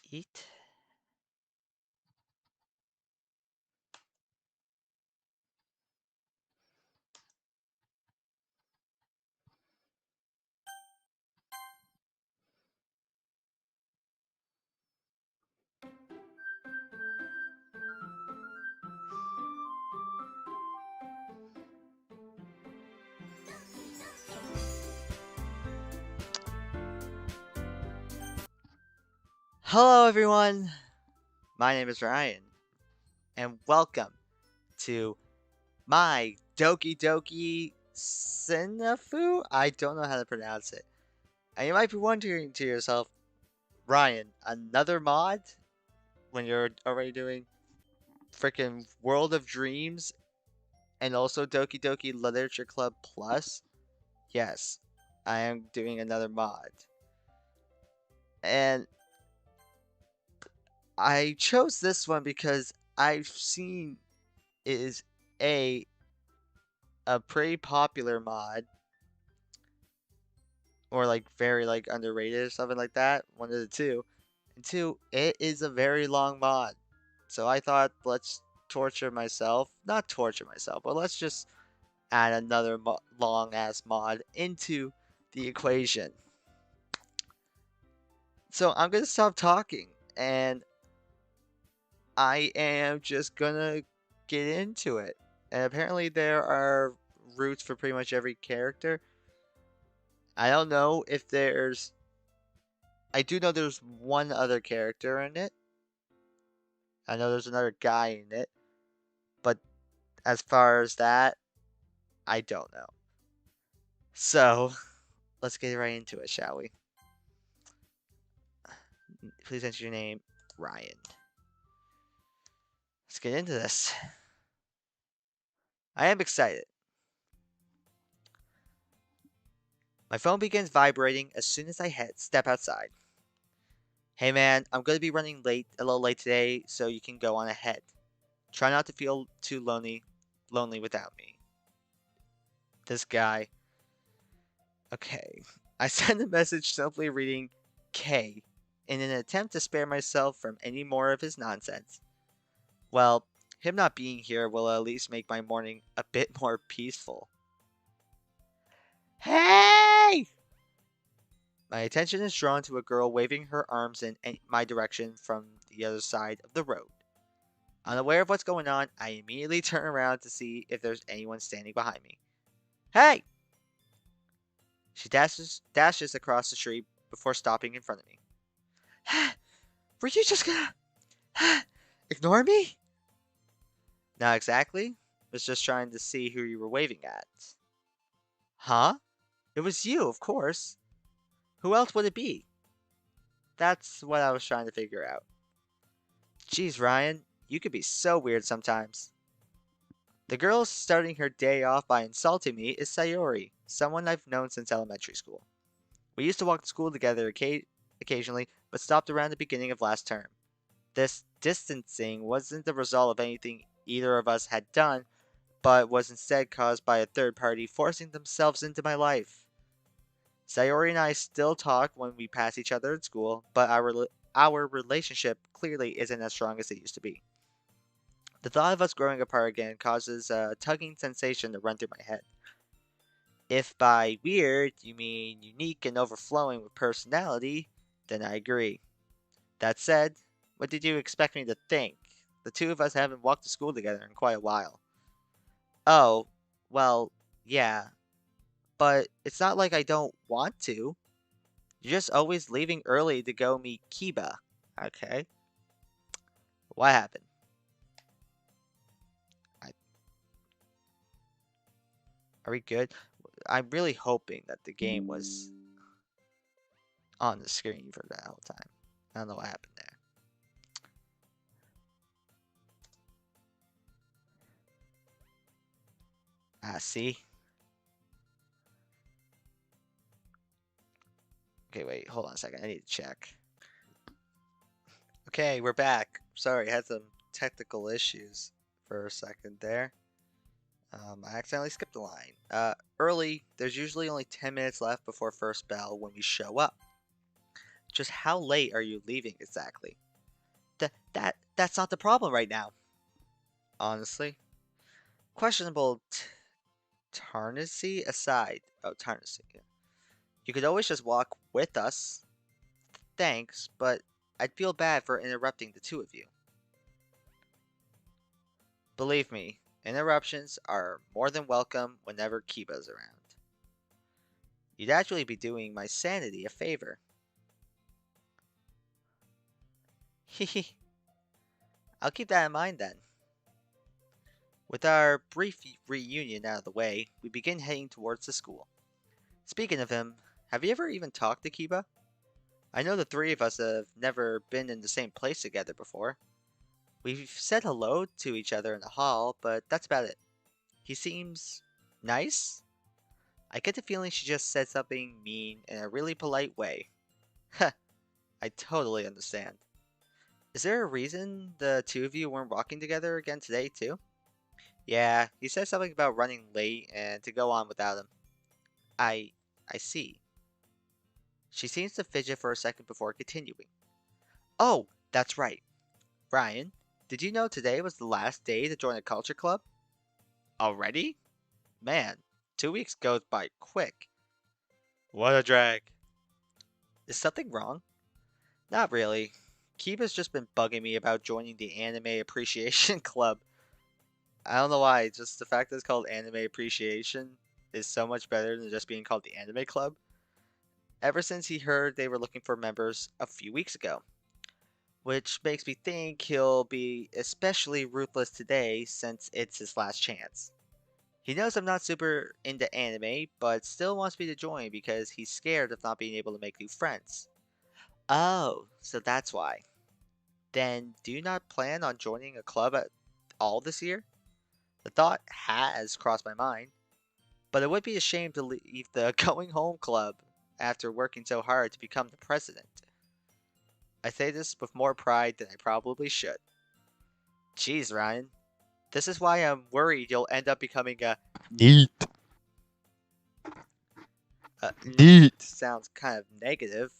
Eat. Hello, everyone. My name is Ryan, and welcome to my Doki Doki SNAFU. I don't know how to pronounce it. And you might be wondering to yourself, Ryan, another mod when you're already doing freaking World of Dreams and also Doki Doki Literature Club Plus? Yes, I am doing another mod. And I chose this one because I've seen it is a a pretty popular mod or like very like underrated or something like that. One of the two. And two, it is a very long mod. So I thought let's torture myself, not torture myself, but let's just add another long ass mod into the equation. So I'm gonna stop talking and I am just gonna get into it. And apparently there are routes for pretty much every character. I don't know if there's. I do know there's one other character in it. I know there's another guy in it. But as far as that, I don't know. So, let's get right into it, shall we? Please enter your name, Ryan. Let's get into this. I am excited. My phone begins vibrating as soon as I step outside. Hey man, I'm going to be running a little late today, so you can go on ahead. Try not to feel too lonely without me. This guy. Okay. I send a message simply reading K in an attempt to spare myself from any more of his nonsense. Well, him not being here will at least make my morning a bit more peaceful. Hey! My attention is drawn to a girl waving her arms in my direction from the other side of the road. Unaware of what's going on, I immediately turn around to see if there's anyone standing behind me. Hey! She dashes across the street before stopping in front of me. Were you just gonna ignore me? Not exactly. Was just trying to see who you were waving at. Huh? It was you, of course. Who else would it be? That's what I was trying to figure out. Jeez, Ryan, you could be so weird sometimes. The girl starting her day off by insulting me is Sayori, someone I've known since elementary school. We used to walk to school together occasionally, but stopped around the beginning of last term. This distancing wasn't the result of anything either of us had done, but was instead caused by a third party forcing themselves into my life. Sayori and I still talk when we pass each other at school, but our relationship clearly isn't as strong as it used to be. The thought of us growing apart again causes a tugging sensation to run through my head. If by weird you mean unique and overflowing with personality, then I agree. That said, what did you expect me to think? The two of us haven't walked to school together in quite a while. Oh, well, yeah, but it's not like I don't want to. You're just always leaving early to go meet Kiba. Okay. What happened? I, are we good? I'm really hoping that the game was on the screen for that whole time. I don't know what happened there. Ah, see? Okay, wait, hold on a second. I need to check. Okay, we're back. Sorry, I had some technical issues for a second there. I accidentally skipped a line. Early, there's usually only 10 minutes left before first bell when we show up. Just how late are you leaving exactly? That's not the problem right now. Honestly. Questionable Tarnacy aside. Oh, Tarnacy. Yeah. You could always just walk with us. Thanks, but I'd feel bad for interrupting the two of you. Believe me, interruptions are more than welcome whenever Kiba's around. You'd actually be doing my sanity a favor. Hehe, I'll keep that in mind then. With our brief reunion out of the way, we begin heading towards the school. Speaking of him, have you ever even talked to Kiba? I know the three of us have never been in the same place together before. We've said hello to each other in the hall, but that's about it. He seems nice? I get the feeling she just said something mean in a really polite way. Heh, I totally understand. Is there a reason the two of you weren't walking together again today, too? Yeah, he said something about running late and to go on without him. I... I see. She seems to fidget for a second before continuing. Oh, that's right. Ryan, did you know today was the last day to join a culture club? Already? Man, 2 weeks goes by quick. What a drag. Is something wrong? Not really. Kiba's just been bugging me about joining the Anime Appreciation Club. I don't know why, just the fact that it's called Anime Appreciation is so much better than just being called the Anime Club. Ever since he heard they were looking for members a few weeks ago. Which makes me think he'll be especially ruthless today since it's his last chance. He knows I'm not super into anime, but still wants me to join because he's scared of not being able to make new friends. Oh, so that's why. Then do you not plan on joining a club at all this year? The thought has crossed my mind, but it would be a shame to leave the Going Home Club after working so hard to become the president. I say this with more pride than I probably should. Jeez, Ryan. This is why I'm worried you'll end up becoming a neat. Neat sounds kind of negative.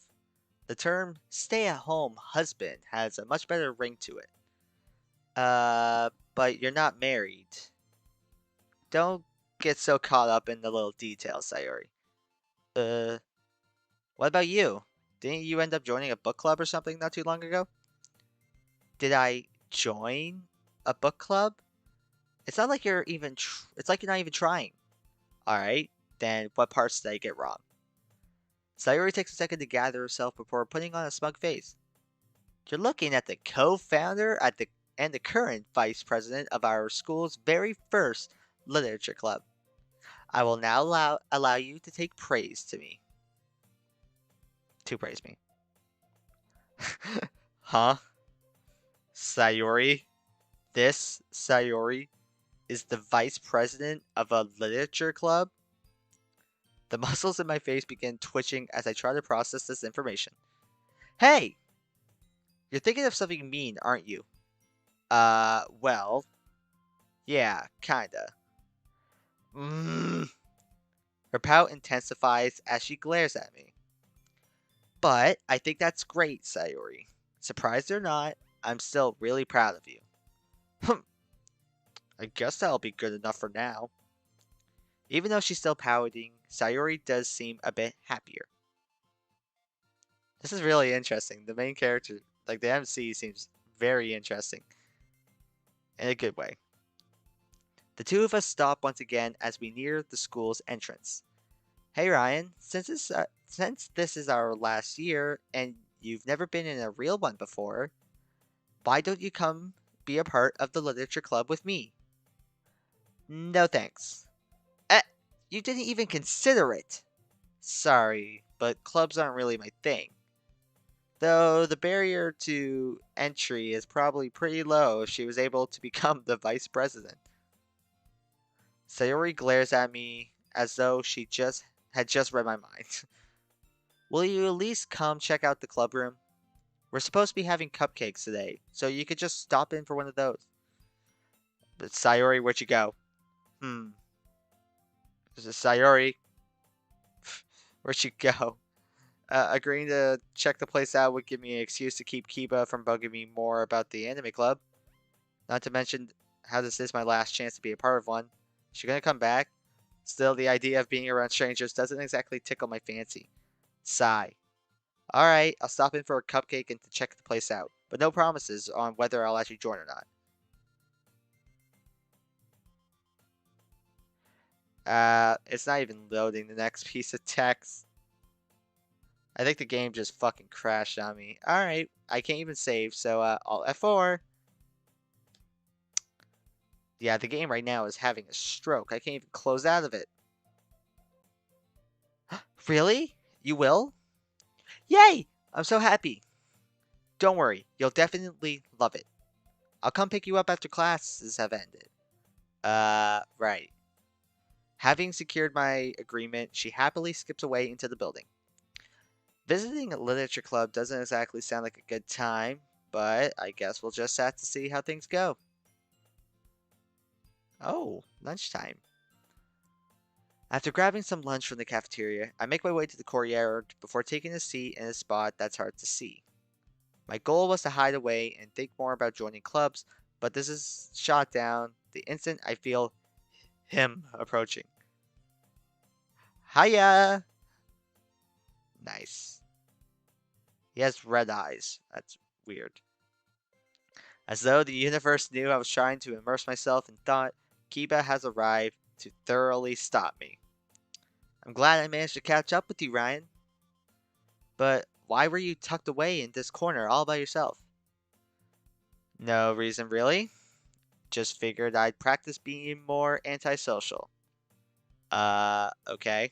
The term stay-at-home husband has a much better ring to it. But you're not married. Don't get so caught up in the little details, Sayori. What about you? Didn't you end up joining a book club or something not too long ago? Did I join a book club? It's not like you're even. It's like you're not even trying. All right, then what parts did I get wrong? Sayori takes a second to gather herself before putting on a smug face. You're looking at the co-founder and the current vice president of our school's very first literature club. I will now allow you to take praise to me. To praise me. Huh? Sayori? This Sayori is the vice president of a literature club? The muscles in my face begin twitching as I try to process this information. Hey! You're thinking of something mean, aren't you? Well... Yeah, kinda. Her pout intensifies as she glares at me. But I think that's great, Sayori. Surprised or not, I'm still really proud of you. I guess that'll be good enough for now. Even though she's still pouting, Sayori does seem a bit happier. This is really interesting. The main character, like the MC, seems very interesting. In a good way. The two of us stop once again as we near the school's entrance. Hey Ryan, since this is our last year and you've never been in a real one before, why don't you come be a part of the literature club with me? No thanks. You didn't even consider it. Sorry, but clubs aren't really my thing. Though the barrier to entry is probably pretty low if she was able to become the vice president. Sayori glares at me as though she had just read my mind. Will you at least come check out the club room? We're supposed to be having cupcakes today, so you could just stop in for one of those. But Sayori, where'd you go? This is Sayori. Where'd you go? Agreeing to check the place out would give me an excuse to keep Kiba from bugging me more about the anime club. Not to mention how this is my last chance to be a part of one. Is she gonna come back? Still, the idea of being around strangers doesn't exactly tickle my fancy. Sigh. Alright, I'll stop in for a cupcake and to check the place out, but no promises on whether I'll actually join or not. It's not even loading the next piece of text. I think the game just fucking crashed on me. Alright, I can't even save, so Alt F4. Yeah, the game right now is having a stroke. I can't even close out of it. Really? You will? Yay! I'm so happy. Don't worry, you'll definitely love it. I'll come pick you up after classes have ended. Right. Having secured my agreement, she happily skips away into the building. Visiting a literature club doesn't exactly sound like a good time, but I guess we'll just have to see how things go. Oh, lunchtime. After grabbing some lunch from the cafeteria, I make my way to the courtyard before taking a seat in a spot that's hard to see. My goal was to hide away and think more about joining clubs, but this is shot down the instant I feel him approaching. Hiya! Nice. He has red eyes. That's weird. As though the universe knew I was trying to immerse myself in thought, Kiba has arrived to thoroughly stop me. I'm glad I managed to catch up with you, Ryan. But why were you tucked away in this corner all by yourself? No reason really. Just figured I'd practice being more antisocial. Okay.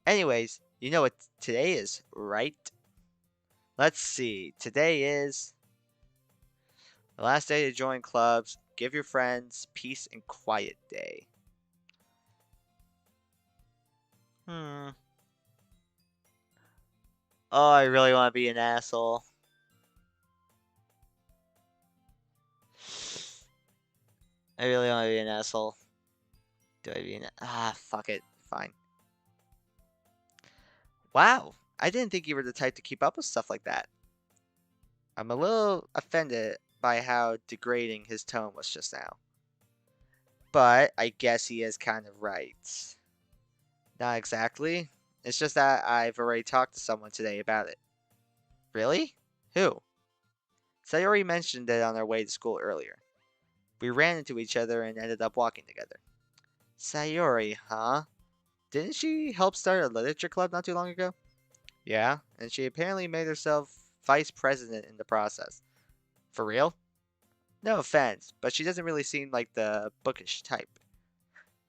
Anyways, you know what today is, right? Let's see. Today is the last day to join clubs. Give your friends peace and quiet day. Oh, I really want to be an asshole. I really want to be an asshole. Do I be an... fuck it. Fine. Wow. I didn't think you were the type to keep up with stuff like that. I'm a little offended by how degrading his tone was just now. But I guess he is kind of right. Not exactly. It's just that I've already talked to someone today about it. Really? Who? Sayori mentioned it on our way to school earlier. We ran into each other and ended up walking together. Sayori, huh? Didn't she help start a literature club not too long ago? Yeah, and she apparently made herself vice president in the process. For real? No offense, but she doesn't really seem like the bookish type.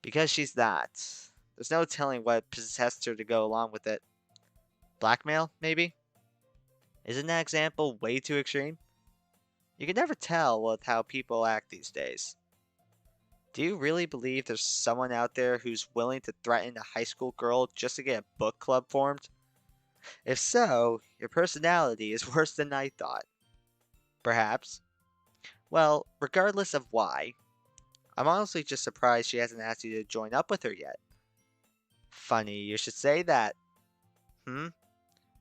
Because she's not. There's no telling what possessed her to go along with it. Blackmail, maybe? Isn't that example way too extreme? You can never tell with how people act these days. Do you really believe there's someone out there who's willing to threaten a high school girl just to get a book club formed? If so, your personality is worse than I thought. Perhaps. Well, regardless of why, I'm honestly just surprised she hasn't asked you to join up with her yet. Funny you should say that.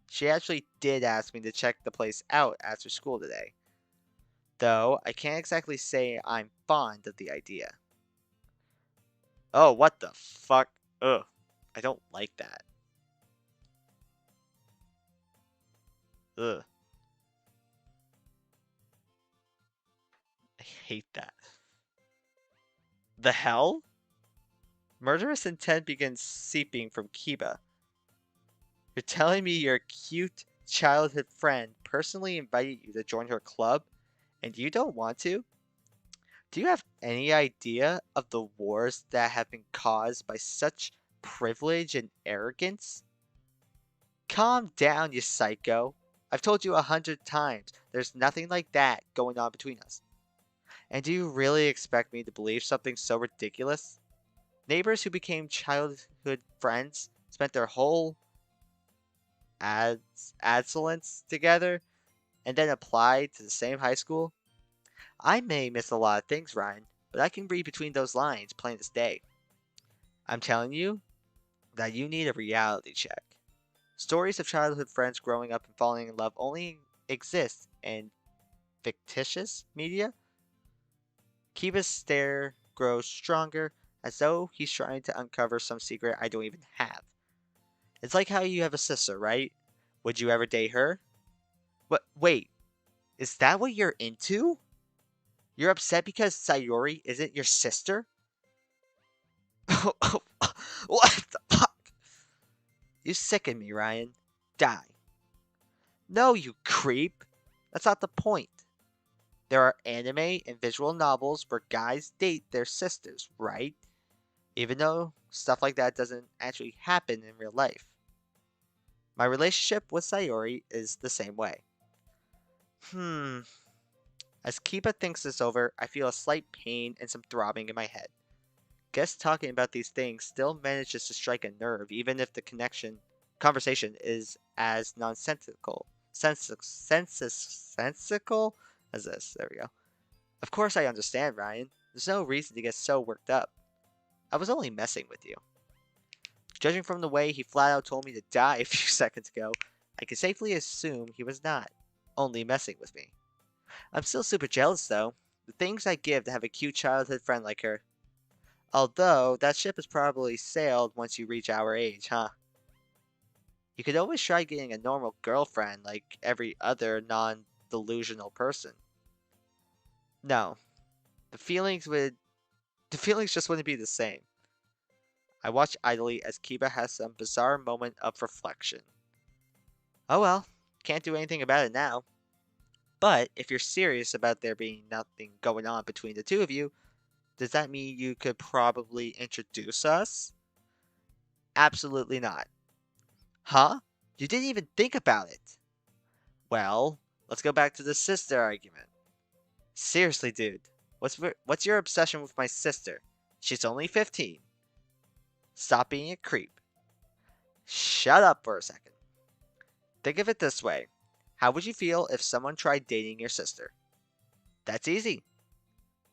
She actually did ask me to check the place out after school today. Though, I can't exactly say I'm fond of the idea. Oh, what the fuck? Ugh. I don't like that. Ugh. I hate that. The hell? Murderous intent begins seeping from Kiba. You're telling me your cute childhood friend personally invited you to join her club, and you don't want to? Do you have any idea of the wars that have been caused by such privilege and arrogance? Calm down, you psycho. I've told you 100 times, there's nothing like that going on between us. And do you really expect me to believe something so ridiculous? Neighbors who became childhood friends spent their whole adolescence together and then applied to the same high school? I may miss a lot of things, Ryan, but I can read between those lines plain as day. I'm telling you that you need a reality check. Stories of childhood friends growing up and falling in love only exist in fictitious media. Kiba's stare grows stronger, as though he's trying to uncover some secret I don't even have. It's like how you have a sister, right? Would you ever date her? What? Wait, is that what you're into? You're upset because Sayori isn't your sister? What the fuck? You sicken me, Ryan. Die. No, you creep. That's not the point. There are anime and visual novels where guys date their sisters, right? Even though stuff like that doesn't actually happen in real life. My relationship with Sayori is the same way. Hmm. As Kiba thinks this over, I feel a slight pain and some throbbing in my head. Guess talking about these things still manages to strike a nerve, even if the conversation is as nonsensical, sensical as this. There we go. Of course I understand, Ryan. There's no reason to get so worked up. I was only messing with you. Judging from the way he flat out told me to die a few seconds ago, I can safely assume he was not only messing with me. I'm still super jealous, though. The things I'd give to have a cute childhood friend like her. Although, that ship has probably sailed once you reach our age, huh? You could always try getting a normal girlfriend like every other non-delusional person. No, the feelings would... The feelings just wouldn't be the same. I watch idly as Kiba has some bizarre moment of reflection. Oh well, can't do anything about it now. But if you're serious about there being nothing going on between the two of you, does that mean you could probably introduce us? Absolutely not. Huh? You didn't even think about it. Well, let's go back to the sister argument. Seriously, dude, what's your obsession with my sister? She's only 15. Stop being a creep. Shut up for a second. Think of it this way. How would you feel if someone tried dating your sister? That's easy.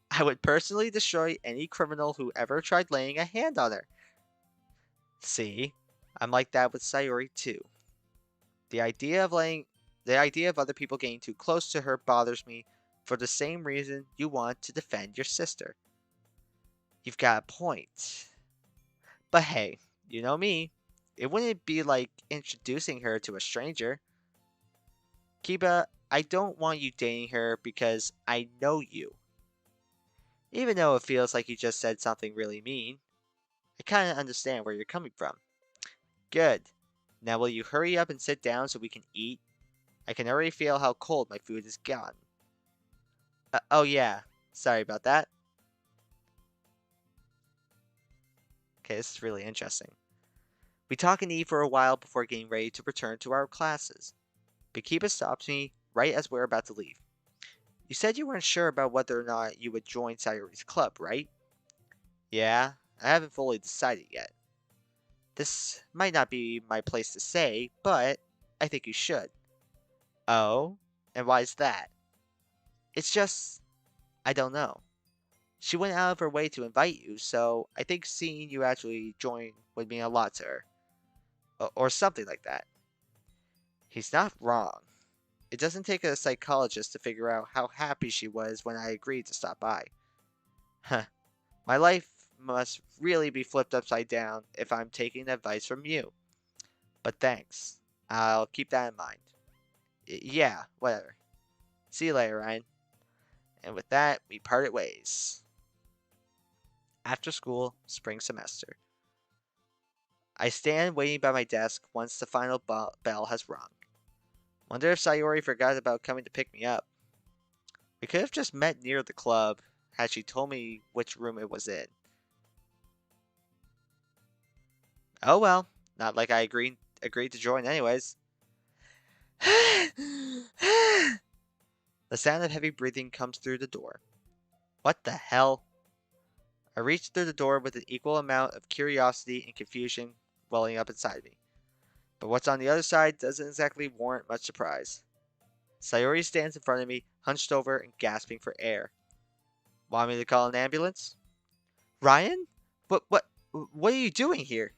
I would personally destroy any criminal who ever tried laying a hand on her. See, I'm like that with Sayori too. The idea of other people getting too close to her bothers me for the same reason you want to defend your sister. You've got a point. But hey, you know me. It wouldn't be like introducing her to a stranger. Kiba, I don't want you dating her because I know you. Even though it feels like you just said something really mean, I kinda understand where you're coming from. Good. Now will you hurry up and sit down so we can eat? I can already feel how cold my food has gotten. Oh yeah, sorry about that. Okay, this is really interesting. We talk and eat for a while before getting ready to return to our classes. But Kiba stops me right as we're about to leave. You said you weren't sure about whether or not you would join Sayori's club, right? Yeah, I haven't fully decided yet. This might not be my place to say, but I think you should. Oh? And why is that? It's just... I don't know. She went out of her way to invite you, so I think seeing you actually join would mean a lot to her. Or something like that. He's not wrong. It doesn't take a psychologist to figure out how happy she was when I agreed to stop by. Huh. My life must really be flipped upside down if I'm taking advice from you. But thanks. I'll keep that in mind. Yeah, whatever. See you later, Ryan. And with that, we parted ways. After school, spring semester. I stand waiting by my desk once the final bell has rung. Wonder if Sayori forgot about coming to pick me up. We could have just met near the club had she told me which room it was in. Oh well, not like I agreed to join anyways. The sound of heavy breathing comes through the door. What the hell? I reach through the door with an equal amount of curiosity and confusion welling up inside me. But what's on the other side doesn't exactly warrant much surprise. Sayori stands in front of me, hunched over and gasping for air. Want me to call an ambulance? Ryan? What are you doing here?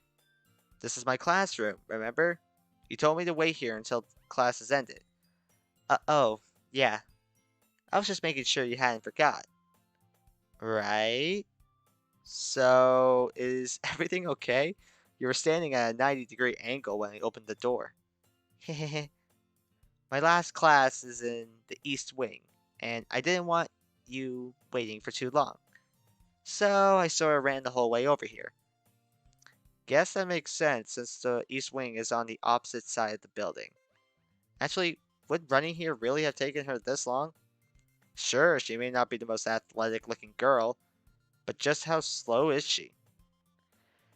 This is my classroom, remember? You told me to wait here until class is ended. Oh, yeah. I was just making sure you hadn't forgot. Right? So, is everything okay? You were standing at a 90-degree angle when I opened the door. Hehehe. My last class is in the East Wing, and I didn't want you waiting for too long. So, I sort of ran the whole way over here. Guess that makes sense since the East Wing is on the opposite side of the building. Actually, would running here really have taken her this long? Sure, she may not be the most athletic looking girl, but just how slow is she?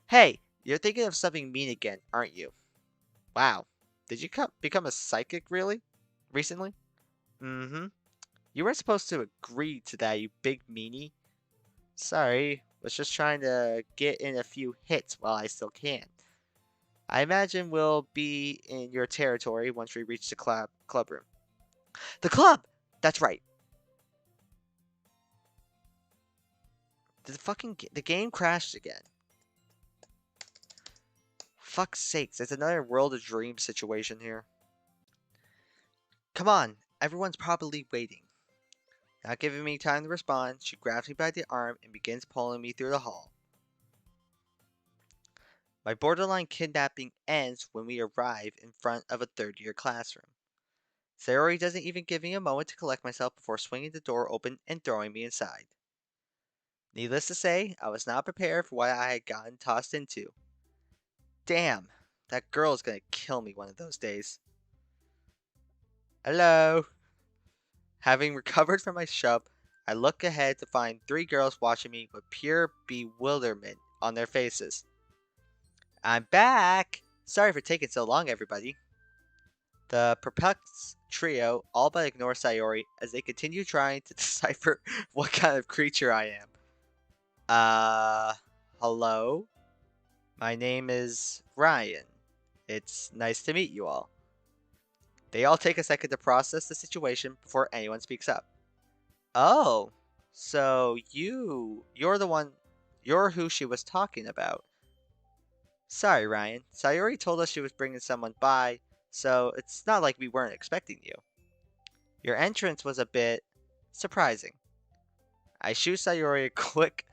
Hey, you're thinking of something mean again, aren't you? Wow, did you become a psychic really? Recently? Mm-hmm. You weren't supposed to agree to that, you big meanie. Sorry, was just trying to get in a few hits while I still can. I imagine we'll be in your territory once we reach the club room. The club! That's right. The game crashed again. Fuck's sakes, it's another World of Dreams situation here. Come on, everyone's probably waiting. Not giving me time to respond, she grabs me by the arm and begins pulling me through the hall. My borderline kidnapping ends when we arrive in front of a third-year classroom. Sayori doesn't even give me a moment to collect myself before swinging the door open and throwing me inside. Needless to say, I was not prepared for what I had gotten tossed into. Damn, that girl is gonna kill me one of those days. Hello. Having recovered from my shove, I look ahead to find three girls watching me with pure bewilderment on their faces. I'm back! Sorry for taking so long, everybody. The perplexed trio all but ignore Sayori as they continue trying to decipher what kind of creature I am. Hello? My name is Ryan. It's nice to meet you all. They all take a second to process the situation before anyone speaks up. Oh, so you're who she was talking about. Sorry, Ryan. Sayori told us she was bringing someone by, so it's not like we weren't expecting you. Your entrance was a bit surprising. I shoot Sayori a quick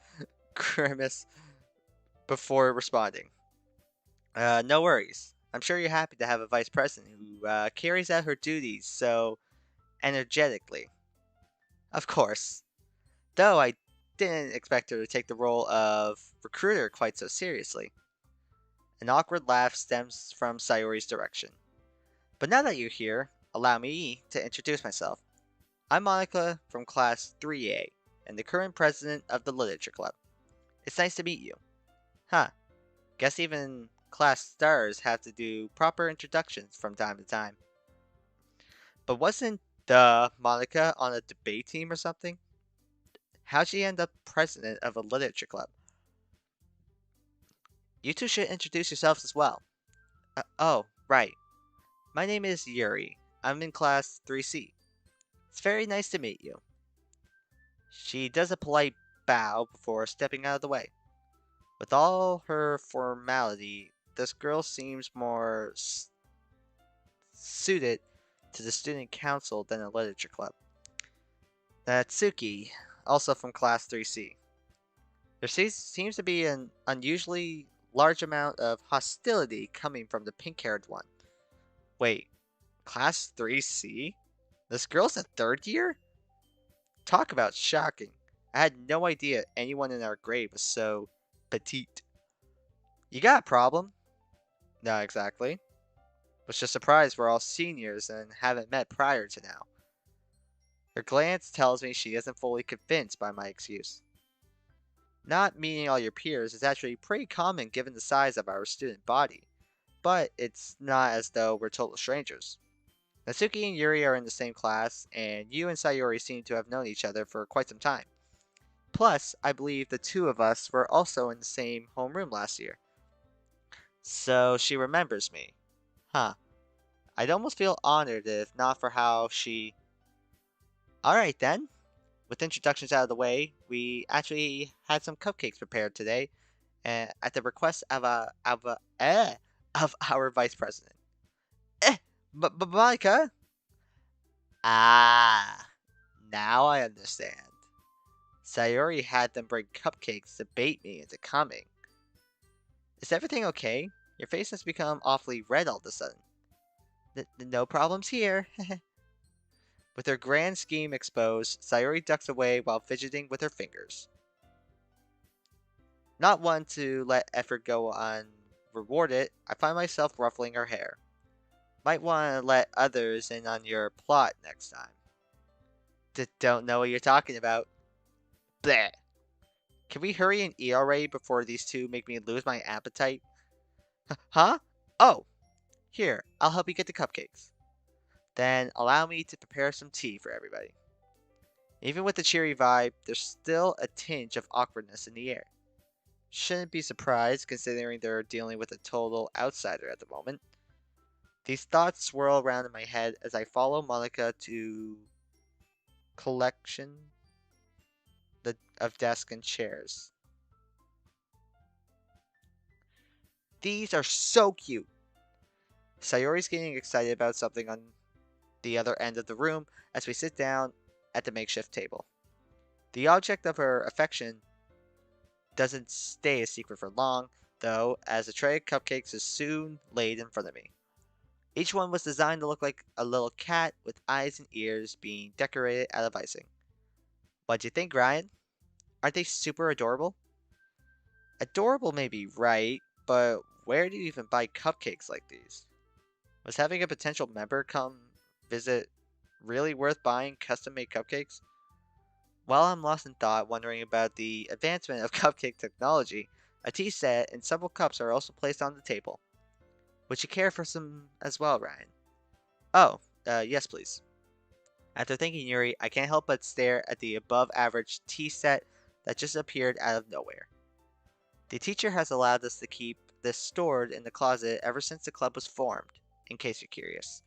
grimace before responding. No worries. I'm sure you're happy to have a vice president who carries out her duties so energetically. Of course. Though I didn't expect her to take the role of recruiter quite so seriously. An awkward laugh stems from Sayori's direction. But now that you're here, allow me to introduce myself. I'm Monica from Class 3A, and the current president of the Literature Club. It's nice to meet you. Huh, guess even class stars have to do proper introductions from time to time. But wasn't the Monica on a debate team or something? How'd she end up president of a literature club? You two should introduce yourselves as well. Oh, right. My name is Yuri. I'm in class 3C. It's very nice to meet you. She does a polite bow before stepping out of the way. With all her formality, this girl seems more suited to the student council than a literature club. Natsuki, also from class 3C. There seems to be an unusually large amount of hostility coming from the pink-haired one. Wait, class 3C? This girl's a third year? Talk about shocking. I had no idea anyone in our grade was so petite. You got a problem? Not exactly. Was just surprised we're all seniors and haven't met prior to now. Her glance tells me she isn't fully convinced by my excuse. Not meeting all your peers is actually pretty common given the size of our student body, but it's not as though we're total strangers. Natsuki and Yuri are in the same class, and you and Sayori seem to have known each other for quite some time. Plus, I believe the two of us were also in the same homeroom last year. So she remembers me. Huh. I'd almost feel honored if not for how she... Alright then. With introductions out of the way, we actually had some cupcakes prepared today, at the request of our vice president. But Monica? Ah, now I understand. Sayori had them bring cupcakes to bait me into coming. Is everything okay? Your face has become awfully red all of a sudden. No problems here. With her grand scheme exposed, Sayori ducks away while fidgeting with her fingers. Not one to let effort go unrewarded, I find myself ruffling her hair. Might want to let others in on your plot next time. Don't know what you're talking about. Bleh. Can we hurry and eat already before these two make me lose my appetite? Huh? Oh, here, I'll help you get the cupcakes. Then allow me to prepare some tea for everybody. Even with the cheery vibe, there's still a tinge of awkwardness in the air. Shouldn't be surprised considering they're dealing with a total outsider at the moment. These thoughts swirl around in my head as I follow Monica to collection of desks and chairs. These are so cute. Sayori's getting excited about something on the other end of the room as we sit down at the makeshift table. The object of her affection doesn't stay a secret for long, though, as a tray of cupcakes is soon laid in front of me. Each one was designed to look like a little cat with eyes and ears being decorated out of icing. What'd you think, Ryan? Aren't they super adorable? Adorable may be right, but where do you even buy cupcakes like these? Was having a potential member come visit really worth buying custom made cupcakes? While I'm lost in thought, wondering about the advancement of cupcake technology, a tea set and several cups are also placed on the table. Would you care for some as well, Ryan? Oh, yes, please. After thanking Yuri, I can't help but stare at the above average tea set that just appeared out of nowhere. The teacher has allowed us to keep this stored in the closet ever since the club was formed, in case you're curious.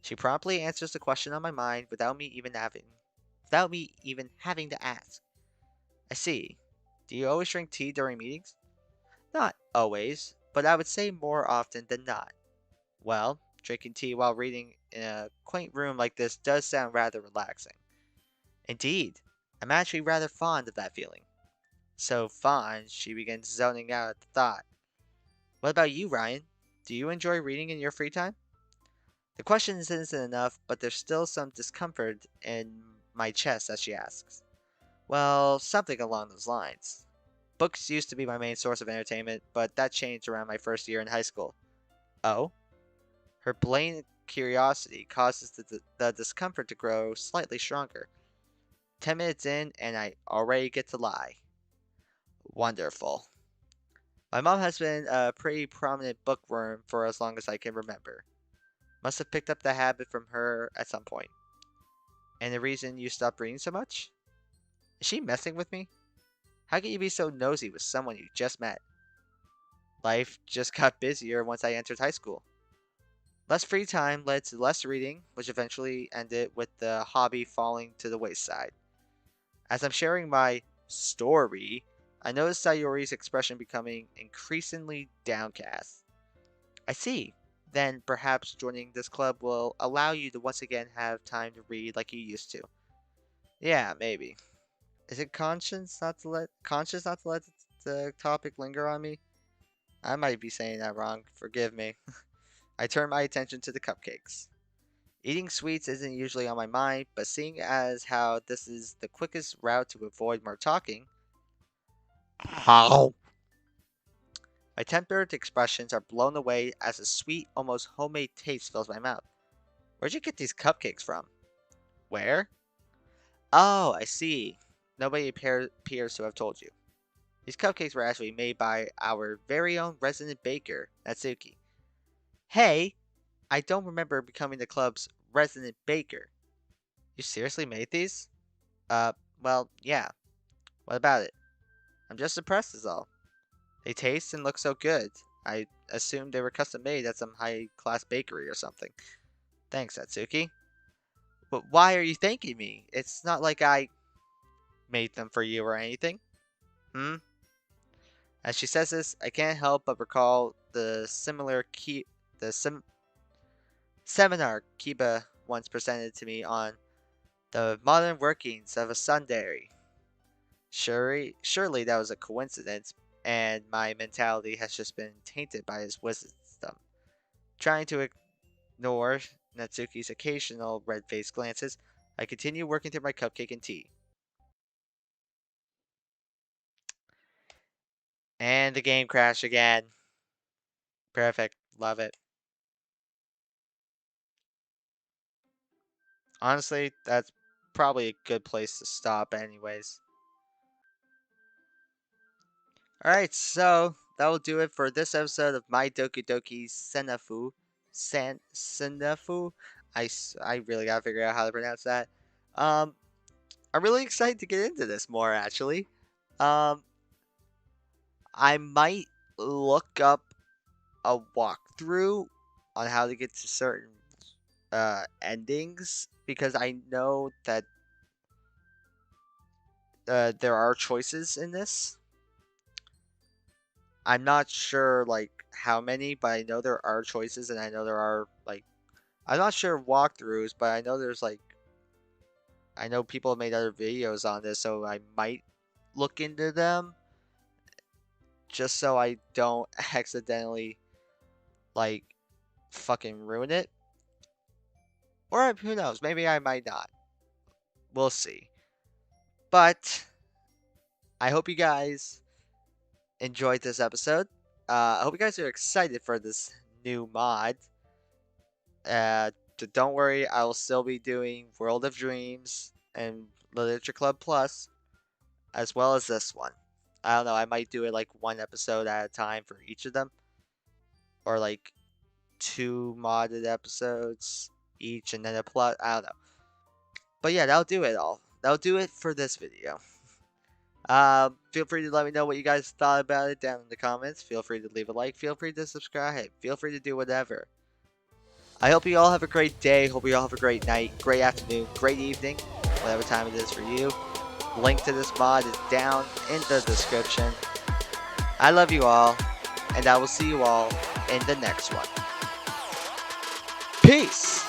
She promptly answers the question on my mind without me even having to ask. I see. Do you always drink tea during meetings? Not always, but I would say more often than not. Well, drinking tea while reading in a quaint room like this does sound rather relaxing. Indeed, I'm actually rather fond of that feeling. So fond, she begins zoning out at the thought. What about you, Ryan? Do you enjoy reading in your free time? The question isn't enough, but there's still some discomfort in my chest as she asks. Well, something along those lines. Books used to be my main source of entertainment, but that changed around my first year in high school. Oh? Her blatant curiosity causes the discomfort to grow slightly stronger. 10 minutes in, and I already get to lie. Wonderful. My mom has been a pretty prominent bookworm for as long as I can remember. Must have picked up the habit from her at some point. And the reason you stopped reading so much? Is she messing with me? How can you be so nosy with someone you just met? Life just got busier once I entered high school. Less free time led to less reading, which eventually ended with the hobby falling to the wayside. As I'm sharing my story, I notice Sayori's expression becoming increasingly downcast. I see. Then perhaps joining this club will allow you to once again have time to read like you used to. Yeah, maybe. Is it conscious not to let the topic linger on me? I might be saying that wrong. Forgive me. I turn my attention to the cupcakes. Eating sweets isn't usually on my mind, but seeing as how this is the quickest route to avoid more talking, how? My tempered expressions are blown away as a sweet, almost homemade taste fills my mouth. Where'd you get these cupcakes from? Where? Oh, I see. Nobody appears to have told you. These cupcakes were actually made by our very own resident baker, Natsuki. Hey, I don't remember becoming the club's resident baker. You seriously made these? Uh, well, yeah. What about it? I'm just impressed is all. They taste and look so good. I assumed they were custom made at some high class bakery or something. Thanks, Atsuki. But why are you thanking me? It's not like I made them for you or anything. Hmm? As she says this, I can't help but recall the seminar Kiba once presented to me on the modern workings of a sundairy. Surely that was a coincidence, and my mentality has just been tainted by his wisdom. Trying to ignore Natsuki's occasional red-faced glances, I continue working through my cupcake and tea. And the game crashed again. Perfect. Love it. Honestly, that's probably a good place to stop anyways. Alright, so that will do it for this episode of My Doki Doki SNAFU. SNAFU? I really gotta figure out how to pronounce that. Um, I'm really excited to get into this more, actually. Um, I might look up a walkthrough on how to get to certain endings because I know that there are choices in this. I'm not sure like how many, but I know there are choices, and I know there are like I'm not sure walkthroughs, but I know there's like I know people have made other videos on this, so I might look into them just so I don't accidentally like fucking ruin it. Or who knows, maybe I might not. We'll see. But I hope you guys enjoyed this episode. I hope you guys are excited for this new mod. Don't worry, I will still be doing World of Dreams and Literature Club Plus, as well as this one. I don't know, I might do it like one episode at a time for each of them, or like 2 modded episodes each, and then a plus. I don't know. But yeah, that'll do it all. That'll do it for this video. Feel free to let me know what you guys thought about it down in the comments. Feel free to leave a like. Feel free to subscribe. Feel free to do whatever. I hope you all have a great day. Hope you all have a great night, great afternoon, great evening, whatever time it is for you. Link to this mod is down in the description. I love you all, and I will see you all in the next one. Peace!